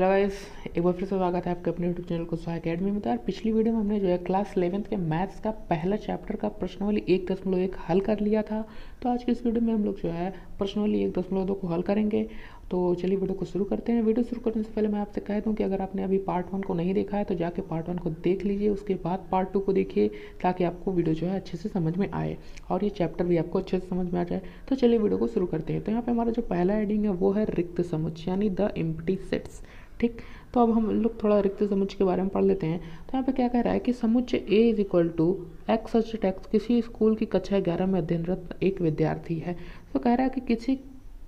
Hello guys, एक बार फिर से स्वागत है आपके अपने यूट्यूब चैनल को स्वाहा अकेडमी में। तो यार पिछली वीडियो में हमने जो है क्लास 11th के मैथ्स का पहला चैप्टर का प्रश्नावली 1.1 हल कर लिया था। तो आज की इस वीडियो में हम लोग जो है प्रश्नावली 1.2 को हल करेंगे। तो चलिए वीडियो को शुरू करते हैं। वीडियो शुरू करने से पहले मैं आपसे कह दूं कि अगर आपने अभी पार्ट 1 को नहीं देखा है तो जाके पार्ट 1 को देख लीजिए, उसके बाद पार्ट 2 को देखिए ताकि आपको वीडियो जो है अच्छे से समझ में आए और ये चैप्टर भी आपको अच्छे से समझ में आ जाए। तो चलिए वीडियो को शुरू करते हैं। तो यहाँ पे हमारा जो पहला हेडिंग है वो है रिक्त समुच्चय यानी द एम्प्टी सेट्स। ठीक, तो अब हम लोग थोड़ा रिक्त समुच्चय के बारे में पढ़ लेते हैं। तो यहाँ पे क्या कह रहा है कि समुच्चय A is equal to x such X किसी स्कूल की कक्षा 11 में अध्ययनरत एक विद्यार्थी है। तो कह रहा है कि किसी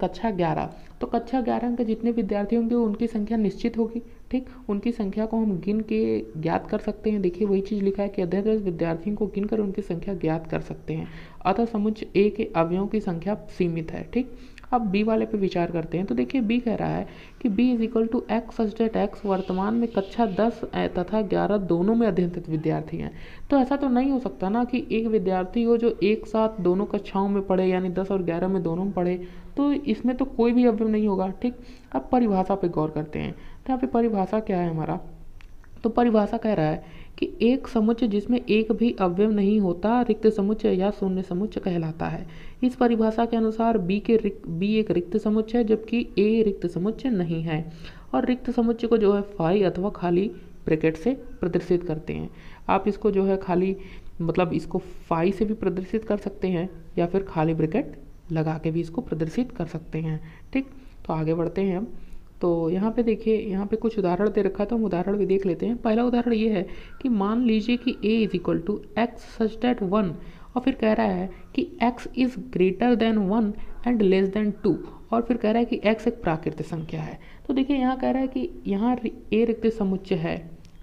कक्षा 11, तो कक्षा 11 के जितने विद्यार्थी होंगे उनकी संख्या निश्चित होगी। ठीक, उनकी संख्या को हम गिन के ज्ञात कर सकते हैं। देखिए वही चीज़ लिखा है कि अध्ययनरत विद्यार्थियों को गिनकर उनकी संख्या ज्ञात कर सकते हैं। अतः समुच्चय ए के अवयवों की संख्या सीमित है। ठीक, अब बी वाले पे विचार करते हैं। तो देखिए बी कह रहा है कि B is equal to x such that x वर्तमान में कक्षा 10 तथा 11 दोनों में अध्ययनरत विद्यार्थी हैं। तो ऐसा तो नहीं हो सकता ना कि एक विद्यार्थी हो जो एक साथ दोनों कक्षाओं में पढ़े यानी 10 और 11 में दोनों में पढ़े, तो इसमें तो कोई भी अवयव नहीं होगा। ठीक, अब परिभाषा पे गौर करते हैं। तो यहाँ पे परिभाषा क्या है हमारा, तो परिभाषा कह रहा है कि एक समुच्चय जिसमें एक भी अवयव नहीं होता रिक्त समुच्चय या शून्य समुच्चय कहलाता है। इस परिभाषा के अनुसार बी एक रिक्त समुच्चय है जबकि ए रिक्त समुच्चय नहीं है। और रिक्त समुच्चय को जो है फाई अथवा खाली ब्रैकेट से प्रदर्शित करते हैं। आप इसको जो है खाली मतलब इसको फाई से भी प्रदर्शित कर सकते हैं या फिर खाली ब्रैकेट लगा के भी इसको प्रदर्शित कर सकते हैं। ठीक, तो आगे बढ़ते हैं हम। तो यहाँ पे देखिए, यहाँ पे कुछ उदाहरण दे रखा है तो हम उदाहरण भी देख लेते हैं। पहला उदाहरण ये है कि मान लीजिए कि a is equal to x such that 1 और फिर कह रहा है कि x is greater than 1 and less than 2 और फिर कह रहा है कि x एक प्राकृतिक संख्या है। तो देखिए यहाँ कह रहा है कि यहाँ a रिक्त समुच्चय है।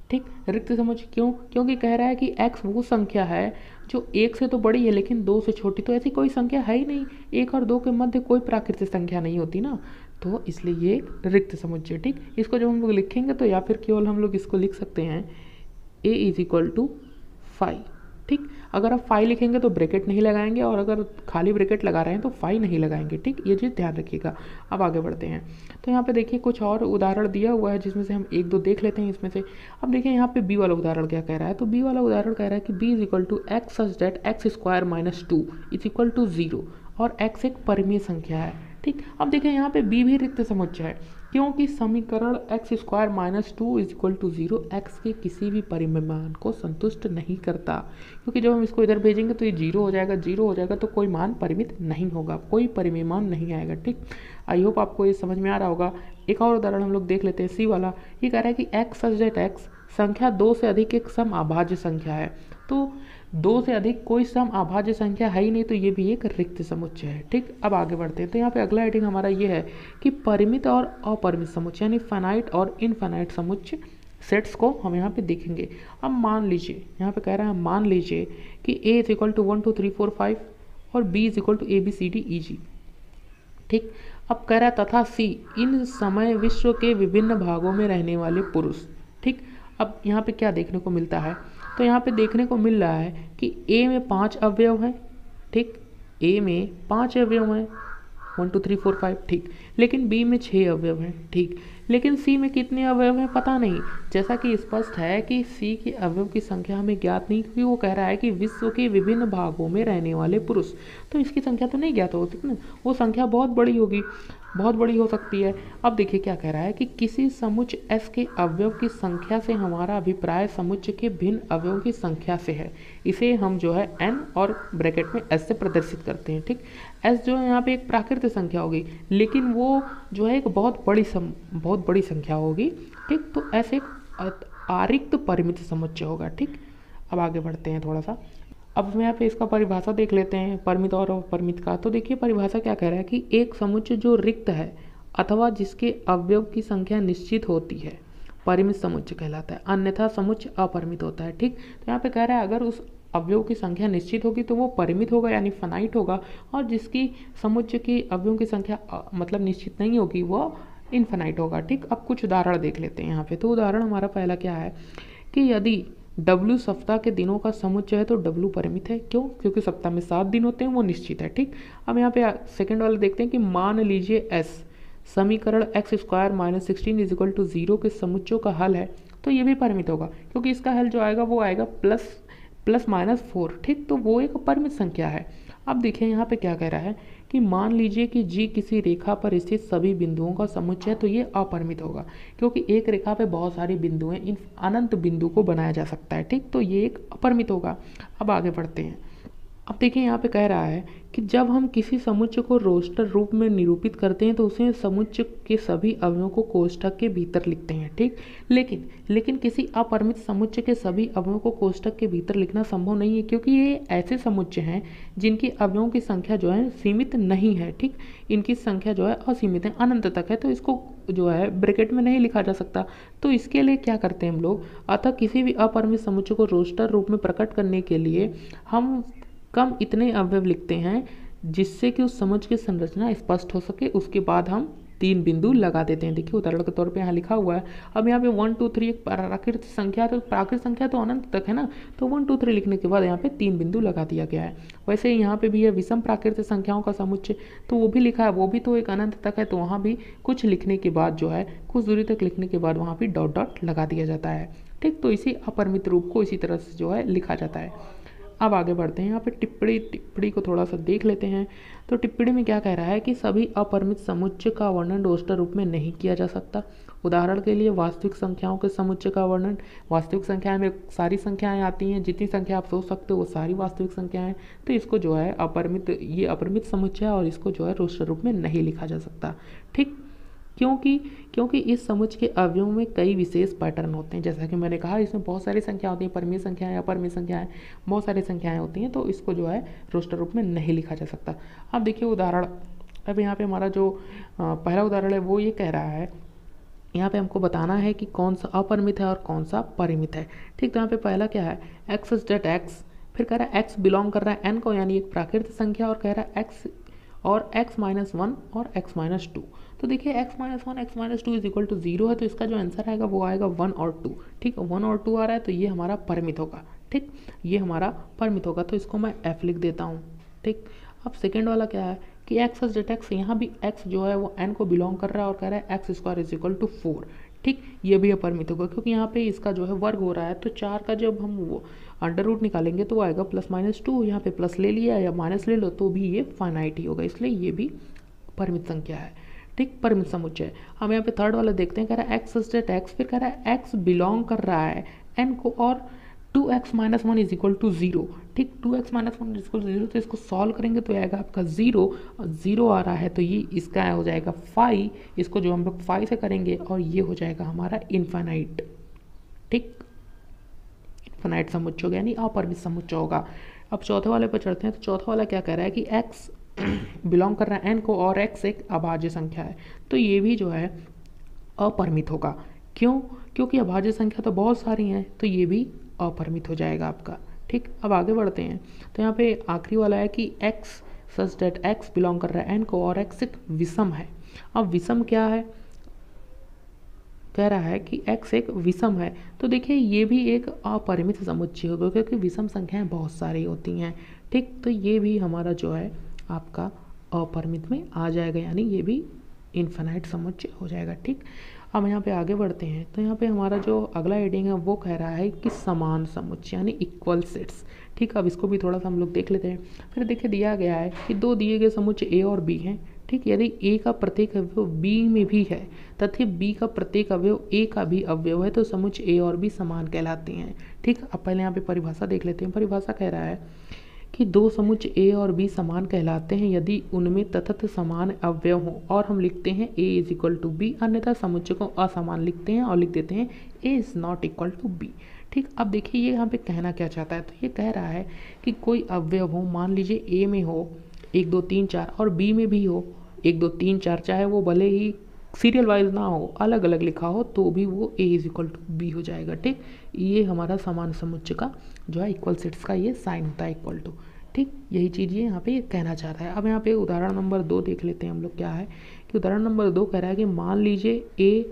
ठीक, रिक्त समुच्चय क्यों? क्योंकि कह रहा है कि x वो संख्या है जो 1 से तो बड़ी है लेकिन 2 से छोटी। तो ऐसी कोई संख्या है ही नहीं, 1 और 2 के मध्य कोई प्राकृतिक संख्या नहीं होती ना, तो इसलिए ये रिक्त समुच्चय। ठीक, इसको जब हम लोग लिखेंगे तो या फिर केवल हम लोग इसको लिख सकते हैं a इज इक्वल टू 5। ठीक, अगर आप 5 लिखेंगे तो ब्रैकेट नहीं लगाएंगे और अगर खाली ब्रैकेट लगा रहे हैं तो 5 नहीं लगाएंगे। ठीक, ये चीज़ ध्यान रखिएगा। अब आगे बढ़ते हैं। तो यहाँ पे देखिए कुछ और उदाहरण दिया हुआ है जिसमें से हम एक दो देख लेते हैं इसमें से। अब देखिए यहाँ पे बी वाला उदाहरण क्या कह रहा है। तो बी वाला उदाहरण कह रहा है कि B is equal to x such that x square minus 2 is equal to 0 और x एक परिमेय संख्या है। ठीक, अब देखिए यहाँ पे b भी रिक्त समुच्चय है क्योंकि समीकरण x square minus 2 is equal to 0 x के किसी भी परिमेय मान को संतुष्ट नहीं करता। क्योंकि जब हम इसको इधर भेजेंगे तो ये 0 हो जाएगा, 0 हो जाएगा तो कोई मान परिमित नहीं होगा, कोई परिमेय मान नहीं आएगा। ठीक, आई होप आपको ये समझ में आ रहा होगा। एक और उदाहरण हम लोग देख लेते हैं, सी वाला। ये कह रहा है कि एक्स सच डेट एक्स संख्या 2 से अधिक एक सम अभाज्य संख्या है। तो 2 से अधिक कोई सम अभाज्य संख्या है ही नहीं, तो ये भी एक रिक्त समुच्चय है। ठीक, अब आगे बढ़ते हैं। तो यहाँ पे अगला हेडिंग हमारा ये है कि परिमित और अपरिमित समुच्चय यानी फाइनाइट और इनफाइनाइट समुच्चय सेट्स को हम यहाँ पे देखेंगे। अब मान लीजिए, यहाँ पे कह रहा है मान लीजिए कि a इज इक्वल टू 1 2 3 4 5 और b is equal to ABCDEG। ठीक, अब कह रहा है तथा c इन समय विश्व के विभिन्न भागों में रहने वाले पुरुष। ठीक, अब यहाँ पे क्या देखने को मिलता है, तो यहाँ पे देखने को मिल रहा है कि a में 5 अवयव हैं। ठीक, a में 5 अवयव हैं 1 2 3 4 5। ठीक, लेकिन b में 6 अवयव हैं। ठीक, लेकिन c में कितने अवयव हैं पता नहीं। जैसा कि स्पष्ट है कि c के अवयव की संख्या हमें ज्ञात नहीं, क्योंकि वो कह रहा है कि विश्व के विभिन्न भागों में रहने वाले पुरुष, तो इसकी संख्या तो नहीं ज्ञात हो सकती ना, वो संख्या बहुत बड़ी होगी, बहुत बड़ी हो सकती है। अब देखिए क्या कह रहा है कि किसी समुच्चय S के अवयव की संख्या से हमारा अभिप्राय समुच्चय के भिन्न अवयवों की संख्या से है। इसे हम जो है n और ब्रैकेट में s से प्रदर्शित करते हैं। ठीक, s जो है यहाँ पे एक प्राकृतिक संख्या होगी लेकिन वो जो है एक बहुत बड़ी संख्या होगी। ठीक, तो s एक आरिक्त परिमित समुच्चय होगा। ठीक, अब आगे बढ़ते हैं थोड़ा सा। अब हम यहाँ पे इसका परिभाषा देख लेते हैं परिमित और अपरिमित का। तो देखिए परिभाषा क्या कह रहा है कि एक समुच्चय जो रिक्त है अथवा जिसके अवयव की संख्या निश्चित होती है परिमित समुच्चय कहलाता है, अन्यथा समुच्चय अपरिमित होता है। ठीक, तो यहाँ पे कह रहा है अगर उस अवयव की संख्या निश्चित होगी तो वो परिमित होगा यानी फाइनाइट होगा, और जिसकी समुच्चय की अवयवों की संख्या मतलब निश्चित नहीं होगी वो इनफाइनाइट होगा। ठीक, अब कुछ उदाहरण देख लेते हैं यहाँ पे। तो उदाहरण हमारा पहला क्या है कि यदि W सप्ताह के दिनों का समुच्चय है तो W परिमित है। क्यों? क्योंकि सप्ताह में 7 दिन होते हैं, वो निश्चित है। ठीक, अब यहाँ पे सेकंड वाला देखते हैं कि मान लीजिए S समीकरण x square minus 16 is equal to 0 के समुच्चयों का हल है, तो ये भी परिमित होगा, क्योंकि इसका हल जो आएगा वो आएगा प्लस माइनस 4। ठीक, तो वो एक परिमित संख्या है। अब देखिए यहाँ पे क्या कह रहा है कि मान लीजिए कि जी किसी रेखा पर स्थित सभी बिंदुओं का समुच्चय है, तो ये अपरिमित होगा, क्योंकि एक रेखा पे बहुत सारे बिंदु हैं, इन अनंत बिंदु को बनाया जा सकता है। ठीक, तो ये एक अपरिमित होगा। अब आगे बढ़ते हैं। अब देखिए यहाँ पे कह रहा है कि जब हम किसी समुच्चय को रोस्टर रूप में निरूपित करते हैं तो उसे समुच्चय के सभी अवयवों को कोष्ठक के भीतर लिखते हैं। ठीक, लेकिन किसी अपरिमित समुच्चय के सभी अवयवों को कोष्ठक के भीतर लिखना संभव नहीं है, क्योंकि ये ऐसे समुच्चय हैं जिनकी अवयवों की संख्या जो है सीमित नहीं है। ठीक, इनकी संख्या जो है असीमित है, अनंत तक है, तो इसको जो है ब्रैकेट में नहीं लिखा जा सकता। तो इसके लिए क्या करते हैं हम लोग, अतः किसी भी अपरिमित समुच्चय को रोस्टर रूप में प्रकट करने के लिए हम कम इतने अवयव लिखते हैं जिससे कि उस समुच्चय की संरचना स्पष्ट हो सके। उसके बाद हम 3 बिंदु लगा देते हैं। देखिए उदाहरण के तौर पे यहाँ लिखा हुआ है। अब यहाँ पे 1 2 3 एक प्राकृतिक संख्या है, तो प्राकृतिक संख्या तो अनंत तक है ना, तो 1 2 3 लिखने के बाद यहाँ पे 3 बिंदु लगा दिया गया है। वैसे ही यहाँ पे भी है विषम प्राकृतिक संख्याओं का समुच्चय, तो वो भी लिखा है, वो भी तो एक अनंत तक है, तो वहाँ भी कुछ लिखने के बाद जो है कुछ दूरी तक लिखने के बाद वहाँ भी डॉट डॉट लगा दिया जाता है। ठीक, तो इसी अपरिमित रूप को इसी तरह से जो है लिखा जाता है। अब आगे बढ़ते हैं। यहाँ पे टिप्पणी को थोड़ा सा देख लेते हैं। तो टिप्पणी में क्या कह रहा है कि सभी अपरिमित समुच्चय का वर्णन रोस्टर रूप में नहीं किया जा सकता। उदाहरण के लिए वास्तविक संख्याओं के समुच्चय का वर्णन, वास्तविक संख्याएं में सारी संख्याएं आती हैं, जितनी संख्या आप सोच सकते हो वो सारी वास्तविक संख्याएं, तो इसको जो है ये अपरिमित समुच्चय है और इसको जो है रोस्टर रूप में नहीं लिखा जा सकता। ठीक, क्योंकि इस समुच्चय के अवयवों में कई विशेष पैटर्न होते हैं। जैसा कि मैंने कहा, इसमें बहुत सारी संख्या होती है, परिमेय संख्याएं, अपरिमेय संख्याएं, बहुत सारी संख्याएं होती हैं, तो इसको जो है रोस्टर रूप में नहीं लिखा जा सकता। अब देखिए उदाहरण, अब यहाँ पे हमारा जो पहला उदाहरण है वो ये कह रहा है, यहाँ पे हमको बताना है कि कौन सा अपरिमित है और कौन सा परिमित है। ठीक, तो यहाँ पे पहला क्या है, एक्स इज डेट एक्स, फिर कह रहा है एक्स बिलोंग कर रहा है एन को, यानी एक प्राकृतिक संख्या, और कह रहा है एक्स और x माइनस 1 और x माइनस 2। तो देखिए x minus 1 x minus 2 is equal to 0 है, तो इसका जो आंसर आएगा वो आएगा 1 और 2। ठीक, 1 और 2 आ रहा है, तो ये हमारा परिमित होगा। ठीक, ये हमारा परिमित होगा, तो इसको मैं f लिख देता हूँ। ठीक, अब सेकेंड वाला क्या है कि x इज डेट x, यहाँ भी x जो है वो n को बिलोंग कर रहा है और कह रहा है x square is equal to 4। ठीक, ये भी अपरिमित होगा, क्योंकि यहाँ पे इसका जो है वर्ग हो रहा है, तो 4 का जब हम वो अंडर रूट निकालेंगे तो आएगा प्लस माइनस 2, यहाँ पे प्लस ले लिया या माइनस ले लो तो भी ये फाइनाइट ही होगा, इसलिए ये भी परिमित संख्या है। ठीक, परिमित समुच्चय। हम यहाँ पे थर्ड वाला देखते हैं, कह रहा है एक्स इज डेट एक्स, फिर कह रहा है एक्स बिलोंग कर रहा है एन को और 2x minus 1 is equal to 0। ठीक, 2x minus 1 is equal to 0, तो इसको सॉल्व करेंगे तो आएगा आपका 0, और 0 आ रहा है तो ये इसका हो जाएगा 5, इसको जो हम लोग 5 से करेंगे और ये हो जाएगा हमारा इनफाइनाइट। ठीक, इनफाइनाइट समुच्चय होगा, यानी अपरिमित समुच्चय होगा। अब चौथे वाले पर चढ़ते हैं। तो चौथा वाला क्या कह रहा है कि x बिलोंग कर रहा है n को और x एक अभाज्य संख्या है, तो ये भी जो है अपरिमित होगा। क्यों? क्योंकि अभाज्य संख्या तो बहुत सारी हैं, तो ये भी अपरिमित हो जाएगा आपका। ठीक, अब आगे बढ़ते हैं। तो यहाँ पे आखिरी वाला है कि x such that x belong कर रहा है n को और x एक विषम है। अब विषम क्या है, कह रहा है कि x एक विषम है, तो देखिए ये भी एक अपरिमित समुच्चय होगा, क्योंकि विषम संख्याएं बहुत सारी होती हैं। ठीक, तो ये भी हमारा जो है आपका अपरिमित में आ जाएगा, यानी ये भी इनफाइनाइट समुच्चय हो जाएगा। ठीक, अब यहाँ पे आगे बढ़ते हैं। तो यहाँ पे हमारा जो अगला हेडिंग है वो कह रहा है कि समान समुच्चय यानी इक्वल सेट्स। ठीक, अब इसको भी थोड़ा सा हम लोग देख लेते हैं। फिर देखिए दिया गया है कि दो दिए गए समुच्चय a और b हैं। ठीक, यदि a का प्रत्येक अवयव b में भी है तथा b का प्रत्येक अवयव a का भी अवयव है, तो समुच्चय a और b समान कहलाते हैं। ठीक, अब पहले यहाँ पे परिभाषा देख लेते हैं। परिभाषा कह रहा है कि दो समुच्चय a और b समान कहलाते हैं यदि उनमें तटस्थ समान अवयव हों, और हम लिखते हैं a is equal to b, अन्यथा समुच्चय को असमान लिखते हैं और लिख देते हैं a is not equal to b। ठीक, अब देखिए ये यहाँ पे कहना क्या चाहता है। तो ये कह रहा है कि कोई अवयव हो, मान लीजिए a में हो 1 2 3 4 और b में भी हो 1 2 3 4, चाहे वो भले ही सीरियल वाइज ना हो, अलग अलग लिखा हो, तो भी वो a is equal to b हो जाएगा। ठीक, ये हमारा समान समुच्चय का जो है इक्वल सेट्स का ये साइन होता है, इक्वल टू। ठीक, यही चीज़ ये यहाँ पे ये कहना चाह रहा है। अब यहाँ पे उदाहरण नंबर 2 देख लेते हैं हम लोग। क्या है कि उदाहरण नंबर 2 कह रहा है कि मान लीजिए a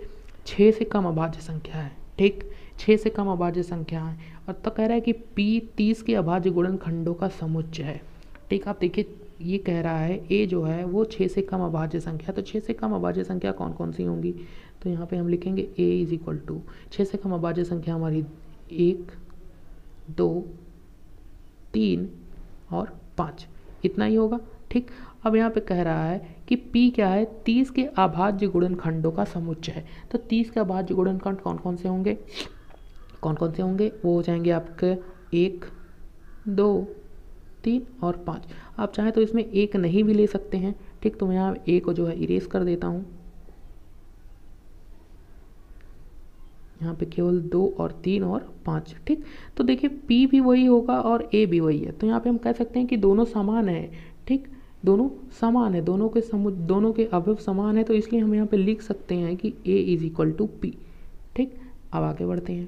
6 से कम अभाज्य संख्या है। ठीक, 6 से कम अभाज्य संख्या है, और तो कह रहा है कि p 30 के अभाज्य गुणनखंडों का समुच्चय है। ठीक, आप देखिए ये कह रहा है ए जो है वो 6 से कम अभाज्य संख्या, तो 6 से कम अभाज्य संख्या कौन कौन सी होंगी, तो यहाँ पे हम लिखेंगे ए इज इक्वल टू 6 से कम अभाज्य संख्या हमारी 1, 2, 3 और 5, इतना ही होगा। ठीक, अब यहाँ पे कह रहा है कि P क्या है, 30 के अभाज्य गुणनखंडों का समुच्चय है। तो 30 के अभाज्य गुणनखंड कौन कौन से होंगे, वो हो जाएंगे आपके 1, 2, 3 और 5। आप चाहें तो इसमें एक नहीं भी ले सकते हैं। ठीक, तो मैं यहाँ ए को जो है इरेज कर देता हूँ, यहाँ पे केवल 2 और 3 और 5। ठीक, तो देखिए P भी वही होगा और A भी वही है, तो यहाँ पे हम कह सकते हैं कि दोनों समान है। ठीक, दोनों समान है, दोनों के अवयव समान है, तो इसलिए हम यहाँ पे लिख सकते हैं कि A is equal to P। ठीक, अब आगे बढ़ते हैं।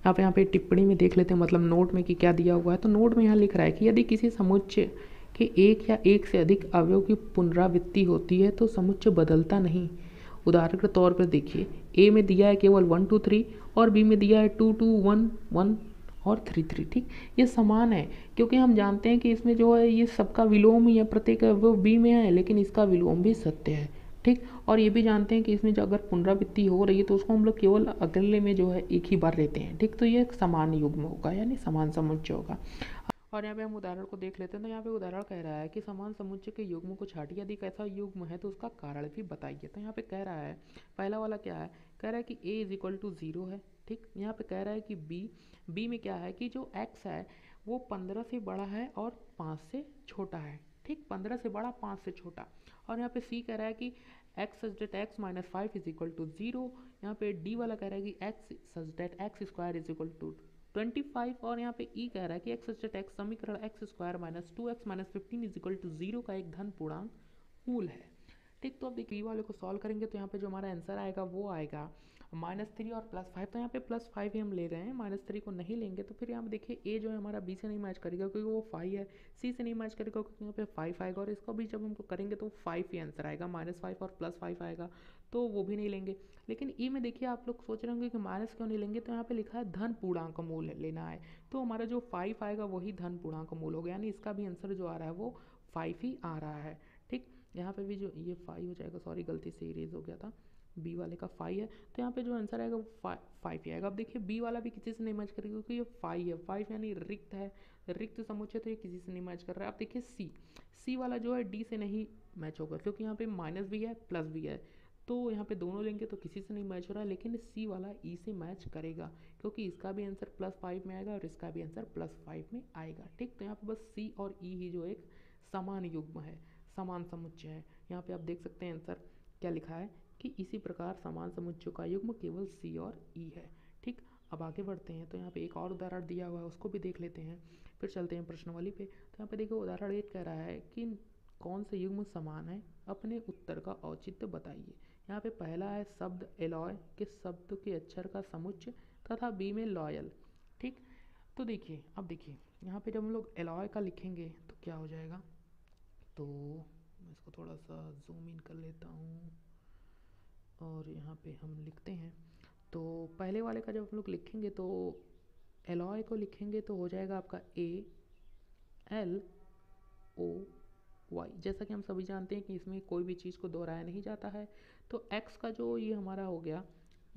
आप यहाँ पे टिप्पणी में देख लेते हैं, मतलब नोट में कि क्या दिया हुआ है। तो नोट में यहाँ लिख रहा है कि यदि किसी समुच्चय के एक या एक से अधिक अवयव की पुनरावृत्ति होती है तो समुच्चय बदलता नहीं। उदाहरण के तौर पर देखिए, ए में दिया है केवल 1 2 3 और बी में दिया है 2 2 1 1 और 3 3। ठीक, ये समान है क्योंकि हम जानते हैं कि इसमें जो है ये सबका विलोम ही है, प्रत्येक अवयव बी में है लेकिन इसका विलोम भी सत्य है। ठीक, और ये भी जानते हैं कि इसमें जो अगर पुनरावृत्ति हो रही है तो उसको हम लोग केवल अगले में जो है एक ही बार लेते हैं। ठीक, तो ये समान युग्म होगा यानी समान समुच्चय होगा। और यहाँ पे हम उदाहरण को देख लेते हैं। तो यहाँ पे उदाहरण कह रहा है कि समान समुच्चय के युग्म को छाटिए, यदि कैसा युग्म है तो उसका कारण भी बताइए। तो यहाँ पे कह रहा है, पहला वाला क्या है, कह रहा है कि a इज इक्वल टू 0 है। ठीक, यहाँ पे कह रहा है कि b में क्या है कि जो x है वो 15 से बड़ा है और 5 से छोटा है। ठीक, 15 से बड़ा 5 से छोटा। और यहाँ पे c कह रहा है कि x such that x minus 5 is equal to 0। यहाँ पे d वाला कह रहा है कि x such that x square is equal to 25। और यहाँ पे ई कह रहा है कि एक्स सच एक्स समीकरण x square minus 2x minus 15 is equal to 0 का एक धन पूर्णांक मूल है। ठीक, तो अब देखिए वाले को सॉल्व करेंगे तो यहाँ पे जो हमारा आंसर आएगा वो आएगा -3 और +5। तो यहाँ पे +5 ही हम ले रहे हैं, -3 को नहीं लेंगे। तो फिर यहाँ पे देखिए ए जो है हमारा बी से नहीं मैच करेगा क्योंकि वो 5 है, सी से नहीं मैच करेगा क्योंकि यहाँ पे 5 आएगा, और इसका भी जब हमको करेंगे तो 5 ही आंसर आएगा, -5 और +5 आएगा, तो वो भी नहीं लेंगे। लेकिन ई में देखिए आप लोग सोच रहे होंगे कि माइनस क्यों नहीं लेंगे, तो यहाँ पे लिखा है धन पूर्णांक मूल लेना है, तो हमारा जो 5 आएगा वही धन पूर्णांक मूल हो गया, यानी इसका भी आंसर जो आ रहा है वो 5 ही आ रहा है। ठीक, यहाँ पे भी जो ये 5 हो जाएगा, सॉरी गलती से इरेज हो गया था, बी वाले का 5 है, तो यहाँ पे जो आंसर आएगा वो 5 ही आएगा। अब देखिए बी वाला भी किसी से नहीं मैच करेगा क्योंकि ये 5 है, 5 यानी रिक्त है, रिक्त समुच्चय, तो ये किसी से नहीं मैच कर रहा है। अब देखिए सी वाला जो है डी से नहीं मैच होगा क्योंकि यहाँ पे माइनस भी है प्लस भी है, तो यहाँ पे दोनों लेंगे तो किसी से नहीं मैच हो रहा है, लेकिन सी वाला ई से मैच करेगा क्योंकि इसका भी आंसर +5 में आएगा और इसका भी आंसर +5 में आएगा। ठीक, तो यहाँ पे बस सी और ई ही जो एक समान युग्म है, समान समुच्चय है। यहाँ पे आप देख सकते हैं आंसर क्या लिखा है कि इसी प्रकार समान समुच्चयों का युग्म केवल सी और ई है। ठीक, अब आगे बढ़ते हैं। तो यहाँ पे एक और उदाहरण दिया हुआ है, उसको भी देख लेते हैं, फिर चलते हैं प्रश्नावली पे। तो यहाँ पे देखो उदाहरण 1 कह रहा है कि कौन से युग्म समान है, अपने उत्तर का औचित्य बताइए। यहाँ पे पहला है शब्द एलॉय के शब्द के अक्षर का समुच्चय तथा बी में लॉयल। ठीक, तो देखिए अब देखिए यहाँ पे जब हम लोग एलॉय का लिखेंगे तो क्या हो जाएगा, तो मैं इसको थोड़ा सा जूम इन कर लेता हूँ और यहाँ पे हम लिखते हैं। तो पहले वाले का जब हम लोग लिखेंगे तो एलॉय को लिखेंगे तो हो जाएगा आपका ALOY। जैसा कि हम सभी जानते हैं कि इसमें कोई भी चीज़ को दोहराया नहीं जाता है, तो x का जो ये हमारा हो गया,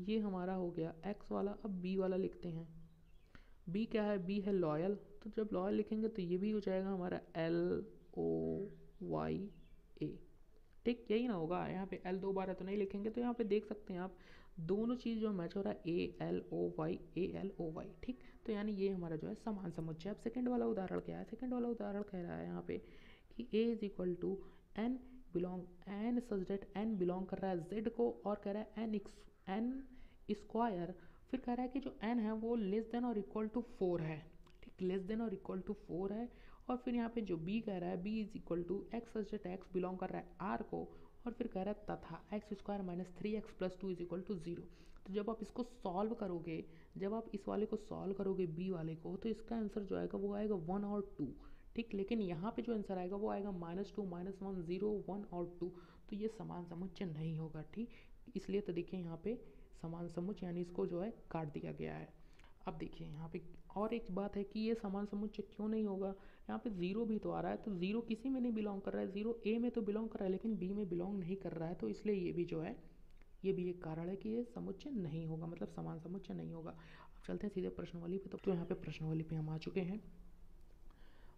ये हमारा हो गया x वाला। अब b वाला लिखते हैं, b क्या है, b है लॉयल, तो जब लॉयल लिखेंगे तो ये भी हो जाएगा हमारा LOYA। ठीक, यही ना होगा, यहाँ पे L 2 बार है तो नहीं लिखेंगे, तो यहाँ पे देख सकते हैं आप दोनों चीज़ जो मैच हो रहा है ALOY ALOY। ठीक, तो यानी ये हमारा जो है समान समुच्चय। अब सेकंड वाला उदाहरण क्या है, सेकंड वाला उदाहरण कह रहा है यहाँ पे कि A is equal to n such that n belong कर रहा है z को, और कह रहा है n स्क्वायर, फिर कह रहा है कि जो n है वो लेस देन और इक्वल टू 4 है। ठीक, लेस देन और इक्वल टू 4 है। और फिर यहाँ पे जो b कह रहा है b is equal to x such that x belong कर रहा है r को, और फिर कह रहा है तथा x square minus 3x plus 2 is equal to 0। तो जब आप इसको सॉल्व करोगे, जब आप इस वाले को सॉल्व करोगे बी वाले को, तो इसका आंसर जो आएगा वो आएगा 1 और 2। ठीक, लेकिन यहाँ पे जो आंसर आएगा वो आएगा -2 -1 0 1 और 2, तो ये समान समुच्चय नहीं होगा। ठीक, इसलिए तो देखिए यहाँ पे समान समुच्चय यानी इसको जो है काट दिया गया है। अब देखिए यहाँ पे और एक बात है कि ये समान समुच्चय क्यों नहीं होगा, यहाँ पे जीरो भी तो आ रहा है, तो जीरो किसी में नहीं बिलोंग कर रहा है, जीरो ए में तो बिलोंग कर रहा है लेकिन बी में बिलोंग नहीं कर रहा है, तो इसलिए ये भी जो है ये भी एक कारण है कि ये समुच्चय नहीं होगा, मतलब समान समुच्चय नहीं होगा। अब चलते हैं सीधे प्रश्नावली पे। तो यहाँ पे प्रश्नावली पे हम आ चुके हैं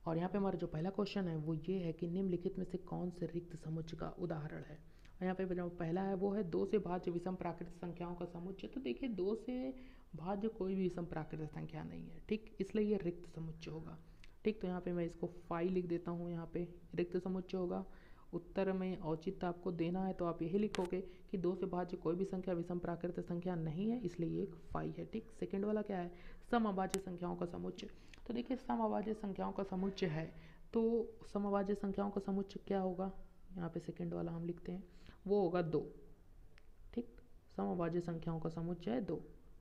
और यहाँ पे हमारा जो पहला क्वेश्चन है वो ये है कि निम्नलिखित में से कौन से रिक्त समुच्चय का उदाहरण है। और यहाँ पे जो पहला है वो है 2 से भाज्य विषम प्राकृतिक संख्याओं का समुच्चय। तो देखिए 2 से भाज्य कोई भी विषम प्राकृतिक संख्या नहीं है, ठीक, इसलिए ये रिक्त समुच्चय होगा। ठीक, तो यहाँ पे मैं इसको 5 लिख देता हूँ, यहाँ पे रिक्त समुच्चय होगा। उत्तर में औचित्य आपको देना है तो आप यही लिखोगे कि 2 से भाज्य कोई भी संख्या विषम प्राकृतिक संख्या नहीं है, इसलिए ये एक 5 है। ठीक, सेकेंड वाला क्या है, समअभाज्य संख्याओं का समुच्चय। तो देखिए समअभाज्य संख्याओं का समुच्चय है, तो समअभाज्य संख्याओं का समुच्चय क्या होगा, यहाँ पे सेकेंड वाला हम लिखते हैं, वो होगा 2। ठीक, समअभाज्य संख्याओं का समुच्चय है 2,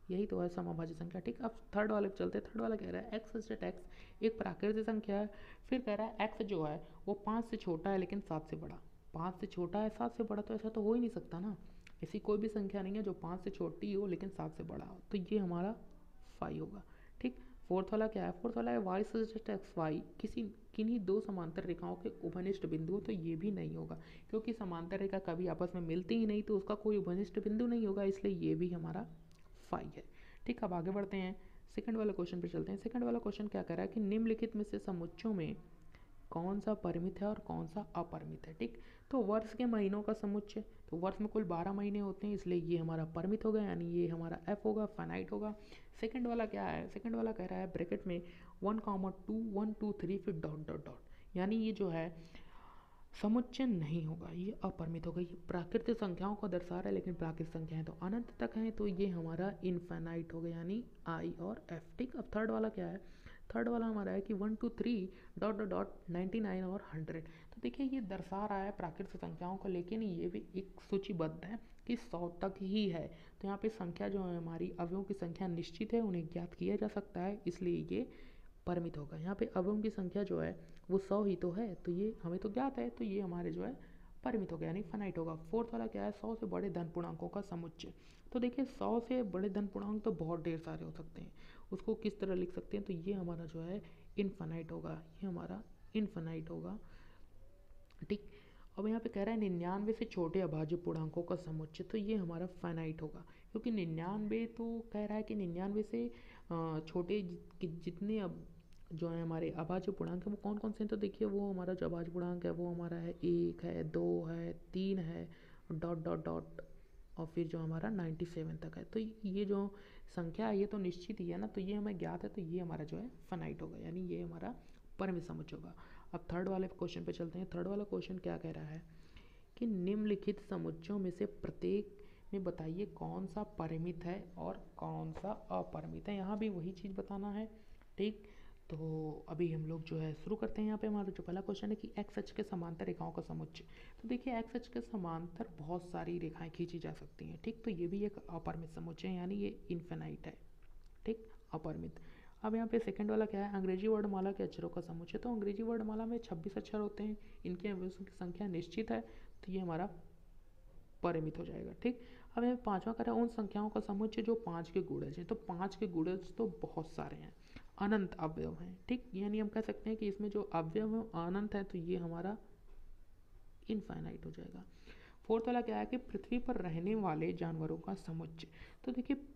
यही तो है समअभाज्य संख्या। ठीक, अब थर्ड वाले पे चलते हैं। थर्ड वाला कह रहा है एक्स सेट एक्स एक प्राकृतिक संख्या है, फिर कह रहा है एक्स जो है वो 5 से छोटा है लेकिन 7 से बड़ा। 5 से छोटा है 7 से बड़ा, तो ऐसा तो हो ही नहीं सकता ना, ऐसी कोई भी संख्या नहीं है जो 5 से छोटी हो लेकिन 7 से बड़ा हो, तो ये हमारा 5 होगा। ठीक, फोर्थ वाला क्या है, फोर्थ वाला है वाई सजेस्ट एक्स वाई किन्हीं 2 समांतर रेखाओं के उभयनिष्ठ बिंदु, तो ये भी नहीं होगा क्योंकि समांतर रेखा कभी आपस में मिलती ही नहीं, तो उसका कोई उभयनिष्ठ बिंदु नहीं होगा, इसलिए ये भी हमारा 5 है। ठीक, अब आगे बढ़ते हैं, सेकंड वाले क्वेश्चन पे चलते हैं। सेकंड वाला क्वेश्चन क्या कह रहा है कि निम्नलिखित में से समुच्चयों में कौन सा परिमित है और कौन सा अपरिमित है। ठीक, तो वर्ष के महीनों का समुच्चय, तो वर्ष में कुल 12 महीने होते हैं, इसलिए ये हमारा परिमित होगा, यानी ये हमारा एफ होगा, फाइनाइट होगा। सेकंड वाला क्या है, सेकंड वाला कह रहा है ब्रैकेट में 1,2 1 2 3 फिर डॉट डॉट डॉट, यानी ये जो है समुच्चय नहीं होगा, ये अपरिमित होगा। ये प्राकृतिक संख्याओं को दर्शा रहा है लेकिन प्राकृतिक संख्याएं तो अनंत तक हैं, तो ये हमारा इनफाइनाइट होगा, यानी आई और एफ। ठीक, अब थर्ड वाला क्या है, थर्ड वाला हमारा है कि 1 2 3 डॉट डॉट डॉट 99 और 100। तो देखिए ये दर्शा रहा है प्राकृतिक संख्याओं को, लेकिन ये भी एक सूचीबद्ध है कि 100 तक ही है। तो यहाँ पे संख्या जो है हमारी अवयवों की संख्या निश्चित है, उन्हें ज्ञात किया जा सकता है, इसलिए ये परिमित होगा। यहाँ पे अवयवों की संख्या जो है वो 100 ही तो है, तो ये हमें तो ज्ञात है, तो ये हमारे जो है परिमित हो गया, यानी फाइनाइट होगा। फोर्थ वाला क्या है, 100 से बड़े धन पूर्णांकों का समुच्चय। तो देखिए 100 से बड़े धन पूर्णांक तो बहुत ढेर सारे हो सकते हैं, उसको किस तरह लिख सकते हैं, तो ये हमारा जो है इनफाइनाइट होगा, ये हमारा इनफाइनाइट होगा। ठीक, अब यहाँ पे कह रहा है 99 से छोटे अभाज्य पूर्णांकों का समुच्चय, तो ये हमारा फाइनाइट होगा, क्योंकि 99 तो कह रहा है कि 99 से छोटे जितने अब जो है हमारे अभाज्य पूर्णांक है वो कौन कौन से हैं, तो देखिए वो हमारा जो अभाज्य पूर्णांक है वो हमारा है 1 है, 2 है, 3 है, डॉट डॉट डॉट, और फिर जो हमारा 97 तक है। तो ये जो संख्या है ये तो निश्चित ही है ना, तो ये हमें ज्ञात है, तो ये हमारा जो है फाइनाइट होगा, यानी ये हमारा परिमित समुच्चय होगा। अब थर्ड वाले क्वेश्चन पे चलते हैं। थर्ड वाला क्वेश्चन क्या कह रहा है कि निम्नलिखित समुच्चयों में से प्रत्येक में बताइए कौन सा परिमित है और कौन सा अपरिमित है। यहाँ भी वही चीज़ बताना है। ठीक, तो अभी हम लोग जो है शुरू करते हैं। यहाँ पे हमारा जो पहला क्वेश्चन है कि एक्स अक्ष के समांतर रेखाओं का समुच्चय। तो देखिए एक्स अक्ष के समांतर बहुत सारी रेखाएं खींची जा सकती हैं। ठीक, तो ये भी एक अपरिमित समुच्चय है, यानी ये इनफिनाइट है। ठीक, अपरिमित। अब यहाँ पे सेकंड वाला क्या है, अंग्रेजी वर्णमाला के अक्षरों का समुच्चय। तो अंग्रेजी वर्णमाला में 26 अक्षर होते हैं, इनके अवयवों की संख्या निश्चित है, तो ये हमारा परिमित हो जाएगा। ठीक, अब यहाँ पांचवा करें उन संख्याओं का समुच्चय जो 5 के गुणज हैं। तो 5 के गुणज तो बहुत सारे हैं, अनंत अवयव हैं। ठीक, यानी हम कह सकते हैं कि इसमें जो अवयव है अनंत है, तो ये हमारा इनफाइनाइट हो जाएगा। फोर्थ वाला क्या है कि पृथ्वी पर रहने वाले जानवरों का समुच्चय। तो देखिए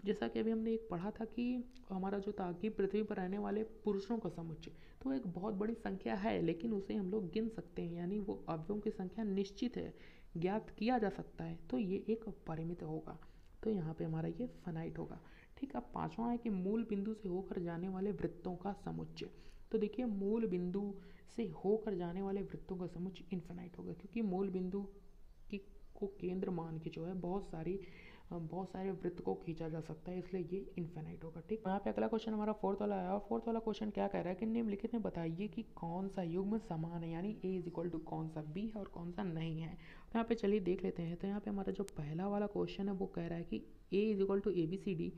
जैसा कि अभी हमने एक पढ़ा था कि हमारा जो था कि पृथ्वी पर रहने वाले पुरुषों का समुच्चय, तो एक बहुत बड़ी संख्या है, लेकिन उसे हम लोग गिन सकते हैं, यानी वो अवयवों की संख्या निश्चित है, ज्ञात किया जा सकता है, तो ये एक परिमित होगा, तो यहाँ पे हमारा ये फाइनाइट होगा। ठीक, अब पांचवा है कि मूल बिंदु से होकर जाने वाले वृत्तों का समुच्चय। तो देखिए मूल बिंदु से होकर जाने वाले वृत्तों का समुच्चय इनफिनाइट होगा, क्योंकि मूल बिंदु की को केंद्र मान के जो है बहुत सारे वृत्त को खींचा जा सकता है, इसलिए ये इनफिनाइट होगा। ठीक, यहाँ पे अगला क्वेश्चन हमारा फोर्थ वाला आया, और फोर्थ वाला क्वेश्चन क्या कह रहा है कि निम्नलिखित में बताइए कि कौन सा युग्म समान है, यानी ए इज इक्वल टू कौन सा बी है और कौन सा नहीं है। तो यहाँ पे चलिए देख लेते हैं। तो यहाँ पे हमारा जो पहला वाला क्वेश्चन है वो कह रहा है कि A is equal to A B C D,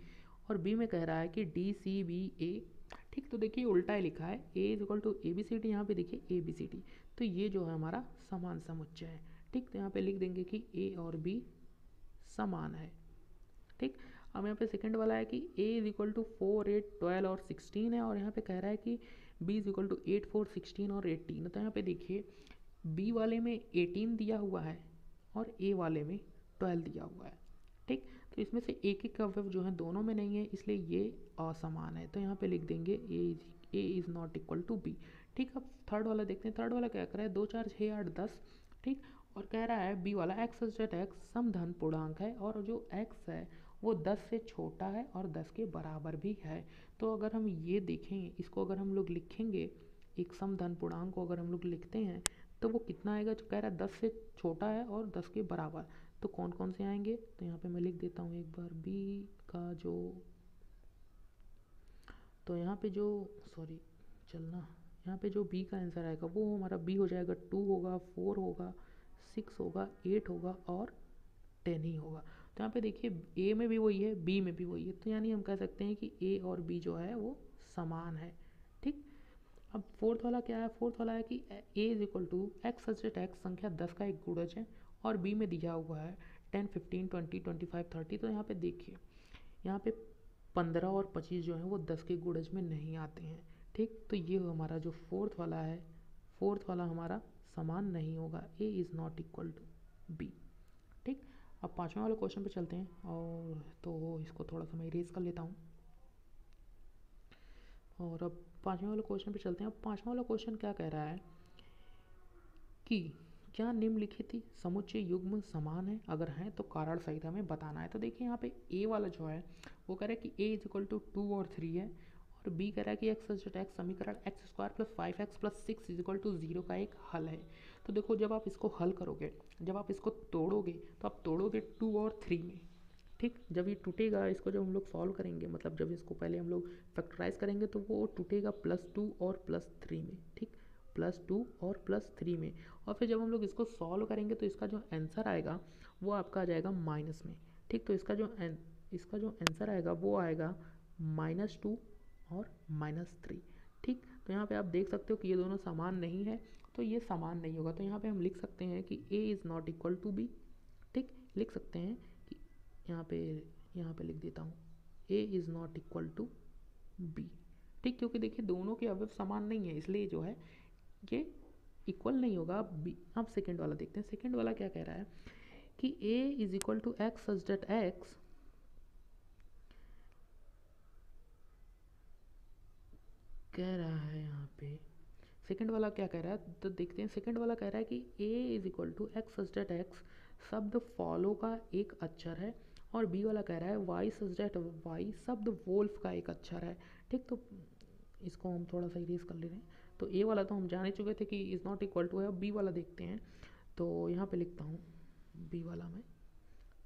और बी में कह रहा है कि डी सी बी ए। ठीक, तो देखिए उल्टा ही लिखा है, A is equal to A B C D, यहाँ पे देखिए ए बी सी डी, तो ये जो है हमारा समान समुच्चय है। ठीक, तो यहाँ पे लिख देंगे कि ए और बी समान है। ठीक, अब यहाँ पे सेकंड वाला है कि a इज इक्वल टू 4, 8, 12 और 16 है, और यहाँ पे कह रहा है कि b इज इक्वल टू 8, 4, 16 और 18। तो यहाँ पे देखिए b वाले में 18 दिया हुआ है और a वाले में 12 दिया हुआ है, ठीक। तो इसमें से एक एक अवयव जो है दोनों में नहीं है, इसलिए ये असमान है। तो यहाँ पे लिख देंगे a is not equal to b, ठीक। अब थर्ड वाला देखते हैं। थर्ड वाला क्या कर रहा है, 2, 4, 6, 8, 10, ठीक। और कह रहा है बी वाला x सच दैट x सम धन पूर्णांक है और जो x है वो 10 से छोटा है और 10 के बराबर भी है। तो अगर हम ये देखें, इसको अगर हम लोग लिखेंगे, एक सम धन पूर्णांक को अगर हम लोग लिखते हैं तो वो कितना आएगा, जो कह रहा है 10 से छोटा है और 10 के बराबर। तो कौन कौन से आएंगे, तो यहाँ पे मैं लिख देता हूँ एक बार b का जो, तो यहाँ पे जो सॉरी चलना, यहाँ पे जो b का आंसर आएगा वो हमारा b हो जाएगा 2 होगा, 4 होगा, 6 होगा, 8 होगा और 10 ही होगा। तो यहाँ पे देखिए a में भी वही है, b में भी वही है, तो यानी हम कह सकते हैं कि a और b जो है वो समान है, ठीक। अब फोर्थ वाला क्या है, फोर्थ वाला है कि a is equal to x such that x संख्या 10 का एक गुणज है और b में दिया हुआ है 10, 15, 20, 25, 30। तो यहाँ पे देखिए, यहाँ पे 15 और 25 जो है वो 10 के गुणज में नहीं आते हैं, ठीक। तो ये हमारा जो फोर्थ वाला है, फोर्थ वाला हमारा समान नहीं होगा, a is not equal to b, ठीक। अब पाँचवें वाले क्वेश्चन पे चलते हैं, और तो इसको थोड़ा सा मैं इरेज कर लेता हूँ, और अब पाँचवें वाले क्वेश्चन पे चलते हैं। अब पाँचवें वाला क्वेश्चन क्या कह रहा है कि क्या निम्नलिखित समुच्चय युग्म समान है, अगर हैं तो कारण सहित हमें बताना है। तो देखिए यहाँ पे a वाला जो है वो कह रहा है कि a इज इक्वल टू 2 और 3 है, और b कह रहा है कि एक्स सच दैट एक्स समीकरण x square plus 5x plus 6 is equal to 0 का एक हल है। तो देखो जब आप इसको हल करोगे, जब आप इसको तोड़ोगे तो आप तोड़ोगे 2 और 3 में, ठीक। जब ये टूटेगा, इसको जब हम लोग सॉल्व करेंगे, मतलब जब इसको पहले हम लोग फैक्टराइज करेंगे तो वो टूटेगा +2 और +3 में, ठीक, +2 और +3 में। और फिर जब हम लोग इसको सॉल्व करेंगे तो इसका जो आंसर आएगा वो आपका आ जाएगा माइनस में, ठीक। तो इसका जो आंसर आएगा वो आएगा -2 और -3, ठीक। तो यहाँ पे आप देख सकते हो कि ये दोनों समान नहीं है, तो ये समान नहीं होगा। तो यहाँ पे हम लिख सकते हैं कि a is not equal to b, ठीक। लिख सकते हैं कि यहाँ पे लिख देता हूँ a is not equal to b, ठीक। क्योंकि देखिए दोनों के अवयव समान नहीं है, इसलिए जो है ये इक्वल नहीं होगा। अब सेकेंड वाला देखते हैं। सेकेंड वाला क्या कह रहा है कि a is equal to x such that x कह रहा है, यहाँ पे सेकंड वाला क्या कह रहा है, तो देखते हैं। सेकंड वाला कह रहा है कि a is equal to x such that x शब्द फॉलो का एक अक्षर है, और b वाला कह रहा है y सच दैट y शब्द वोल्फ का एक अक्षर है, ठीक। तो इसको हम थोड़ा सा इरेज कर ले रहे हैं। तो a वाला तो हम जान ही चुके थे कि इज़ नॉट इक्वल टू है। अब b वाला देखते हैं, तो यहाँ पे लिखता हूँ b वाला में,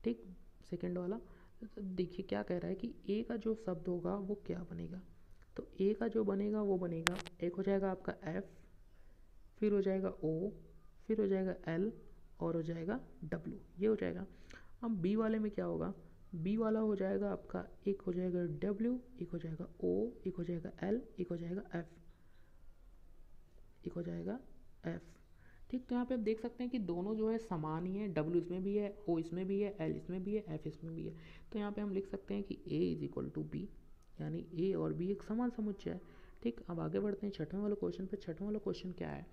ठीक। सेकंड वाला देखिए क्या कह रहा है कि a का जो शब्द होगा वो क्या बनेगा, तो a का जो बनेगा वो बनेगा, एक हो जाएगा आपका f, फिर हो जाएगा o, फिर हो जाएगा l और हो जाएगा w, ये हो जाएगा। अब b वाले में क्या होगा, b वाला हो जाएगा आपका, एक हो जाएगा w, एक हो जाएगा o, एक हो जाएगा l, एक हो जाएगा f, एक हो जाएगा f, ठीक। तो यहाँ पे आप देख सकते हैं कि दोनों जो है समान ही है, w इसमें भी है, o इसमें भी है, l इसमें भी है, f इसमें भी है। तो यहाँ पे हम लिख सकते हैं कि a is equal to b, यानी a और b एक समान समुच्चय है, ठीक। अब आगे बढ़ते हैं छठवें वाले क्वेश्चन पे। छठवें वाला क्वेश्चन क्या है,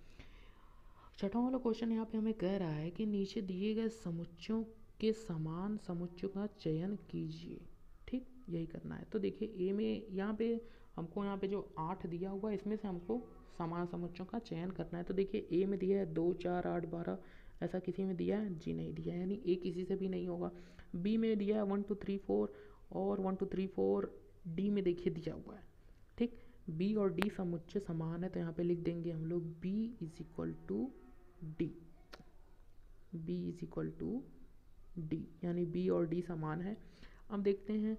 छठवां वाला क्वेश्चन यहाँ पे हमें कह रहा है कि नीचे दिए गए समुच्चयों के समान समुच्चयों का चयन कीजिए, ठीक। यही करना है। तो देखिए ए में यहाँ पे हमको, यहाँ पे जो 8 दिया हुआ है इसमें से हमको समान समुच्चयों का चयन करना है। तो देखिए ए में दिया है 2, 4, 8, 12, ऐसा किसी में दिया है जी नहीं दिया है, यानी ए किसी से भी नहीं होगा। बी में दिया है 1, 2, 3, 4 और 1, 2, 3, 4, डी में देखिए दिया हुआ है, ठीक। बी और डी समुच्चय समान है, तो यहाँ पे लिख देंगे हम लोग B is equal to D, B is equal to D, यानी बी और डी समान है। अब देखते हैं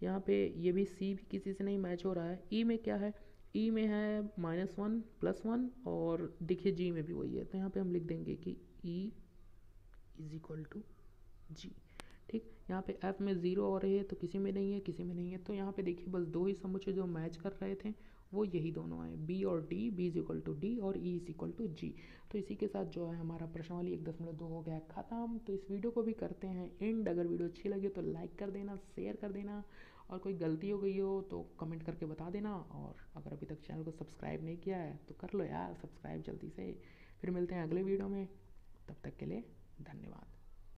यहाँ पे ये भी सी भी किसी से नहीं मैच हो रहा है। ई में क्या है, ई में है -1 +1 और देखिए जी में भी वही है, तो यहाँ पे हम लिख देंगे कि ई इज इक्वल टू जी, ठीक। यहाँ पे एफ में 0 हो रही है तो किसी में नहीं है, किसी में नहीं है। तो यहाँ पे देखिए बस दो ही समुच्चय जो मैच कर रहे थे वो यही दोनों हैं, बी और D, B is equal to D और E is equal to G. तो इसी के साथ जो है हमारा प्रश्नावली 1.2 हो गया ख़त्म। तो इस वीडियो को भी करते हैं एंड। अगर वीडियो अच्छी लगी तो लाइक कर देना, शेयर कर देना, और कोई गलती हो गई हो तो कमेंट करके बता देना। और अगर अभी तक चैनल को सब्सक्राइब नहीं किया है तो कर लो यार सब्सक्राइब जल्दी से। फिर मिलते हैं अगले वीडियो में, तब तक के लिए धन्यवाद।